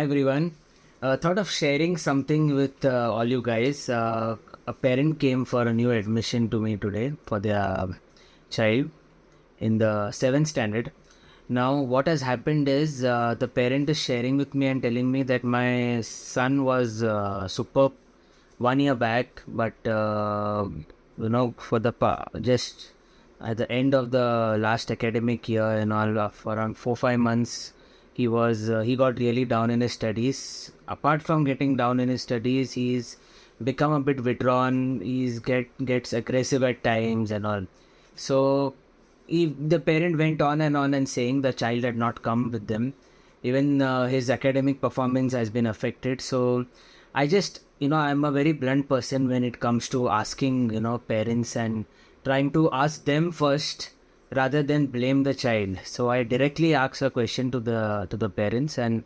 everyone. Thought of sharing something with all you guys. A parent came for a new admission to me today for their child in the 7th standard. Now, what has happened is the parent is sharing with me and telling me that my son was superb 1 year back, but for the just at the end of the last academic year and all, for around 4-5 months, he got really down in his studies. Apart from getting down in his studies, he's become a bit withdrawn. Gets aggressive at times and all. So the parent went on and saying the child had not come with them. Even his academic performance has been affected. So I just, I'm a very blunt person when it comes to asking, parents and trying to ask them first rather than blame the child. So I directly ask a question to the parents and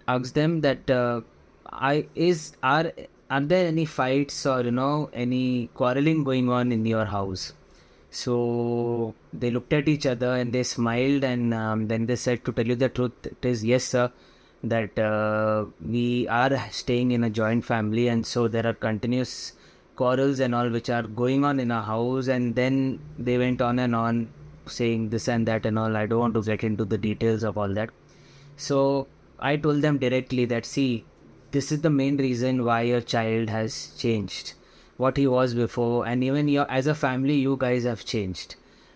ask them that are there any fights or any quarreling going on in your house? So they looked at each other and they smiled, and then they said, to tell you the truth, it is yes, sir, that we are staying in a joint family, and so there are continuous quarrels and all which are going on in our house. And then they went on and on saying this and that and all. I don't want to get into the details of all that. So I told them directly that, see, this is the main reason why your child has changed what he was before, and even as a family, you guys have changed.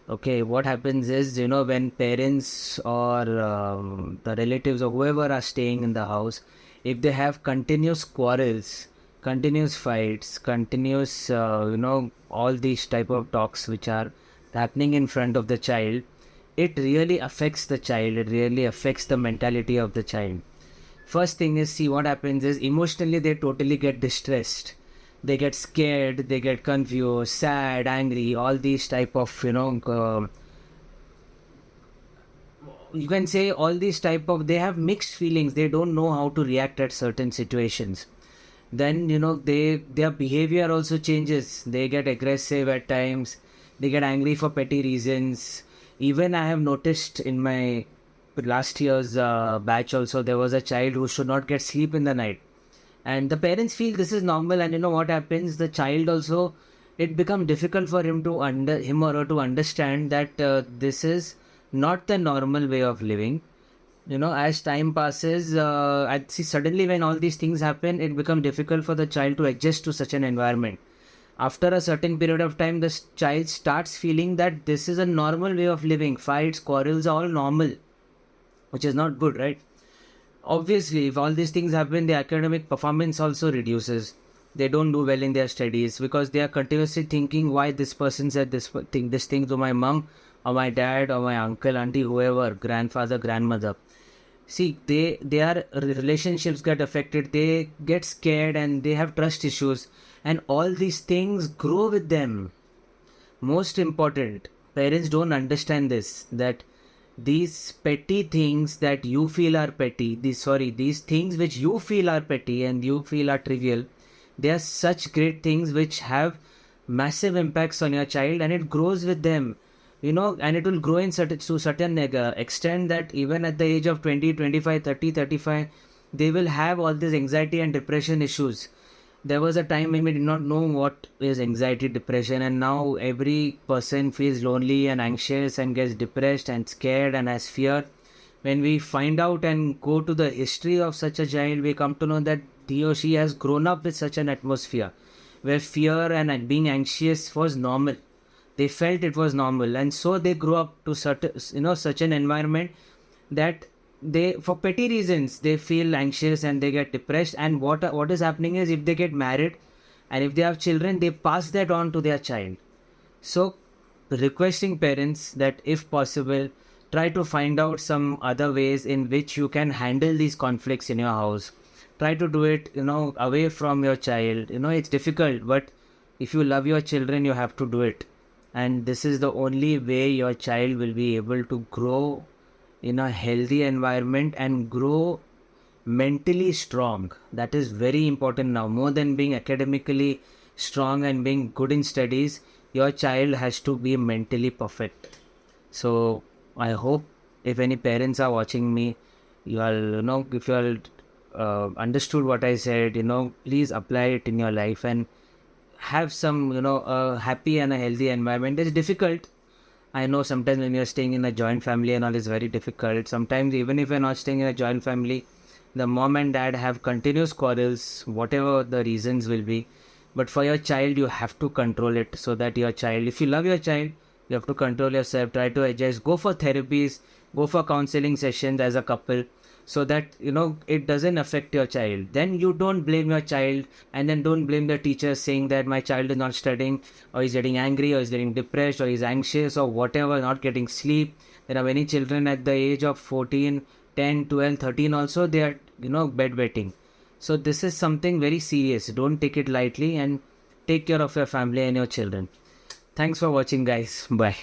Okay, what happens is, when parents or the relatives or whoever are staying in the house, if they have continuous quarrels, continuous fights, continuous, all these type of talks which are happening in front of the child, it really affects the child. It really affects the mentality of the child. First thing is, see, what happens is emotionally they totally get distressed. They get scared, they get confused, sad, angry, all these type of, you can say all these type of, they have mixed feelings. They don't know how to react at certain situations. Then, their behavior also changes. They get aggressive at times. They get angry for petty reasons. Even I have noticed in my last year's batch also, there was a child who should not get sleep in the night. And the parents feel this is normal, and what happens, the child also, it become difficult for him or her to understand that this is not the normal way of living. As time passes, I see suddenly when all these things happen, it become difficult for the child to adjust to such an environment. After a certain period of time, the child starts feeling that this is a normal way of living. Fights, quarrels are all normal, which is not good, right? Obviously, if all these things happen, the academic performance also reduces. They don't do well in their studies because they are continuously thinking why this person said this thing to my mom or my dad or my uncle, auntie, whoever, grandfather, grandmother. See, their relationships get affected. They get scared and they have trust issues, and all these things grow with them. Most important, parents don't understand this, that these petty things that you feel are petty, these things which you feel are petty and you feel are trivial, they are such great things which have massive impacts on your child, and it grows with them, and it will grow to certain extent that even at the age of 20, 25, 30, 35, they will have all this anxiety and depression issues. There was a time when we did not know what is anxiety, depression, and now every person feels lonely and anxious and gets depressed and scared and has fear. When we find out and go to the history of such a child, we come to know that he or she has grown up with such an atmosphere where fear and being anxious was normal. They felt it was normal, and so they grew up to such an environment that they, for petty reasons, they feel anxious and they get depressed. And what is happening is, if they get married and if they have children, they pass that on to their child. So requesting parents that if possible, try to find out some other ways in which you can handle these conflicts in your house. Try to do it away from your child. It's difficult, but if you love your children, you have to do it. And this is the only way your child will be able to grow in a healthy environment and grow mentally strong. That is very important now. More than being academically strong and being good in studies, your child has to be mentally perfect. So I hope if any parents are watching me, if you are understood what I said, please apply it in your life and have some, a happy and a healthy environment. It's difficult. I know sometimes when you're staying in a joint family and all, is very difficult. Sometimes even if you're not staying in a joint family, the mom and dad have continuous quarrels, whatever the reasons will be. But for your child, you have to control it, so that your child, if you love your child, you have to control yourself, try to adjust, go for therapies, go for counseling sessions as a couple, so that it doesn't affect your child. Then you don't blame your child, and then don't blame the teacher saying that my child is not studying, or is getting angry, or is getting depressed, or is anxious, or whatever, not getting sleep. There are many children at the age of 14, 10, 12, 13 also, they are bedwetting. So this is something very serious. Don't take it lightly, and take care of your family and your children. Thanks for watching, guys. Bye.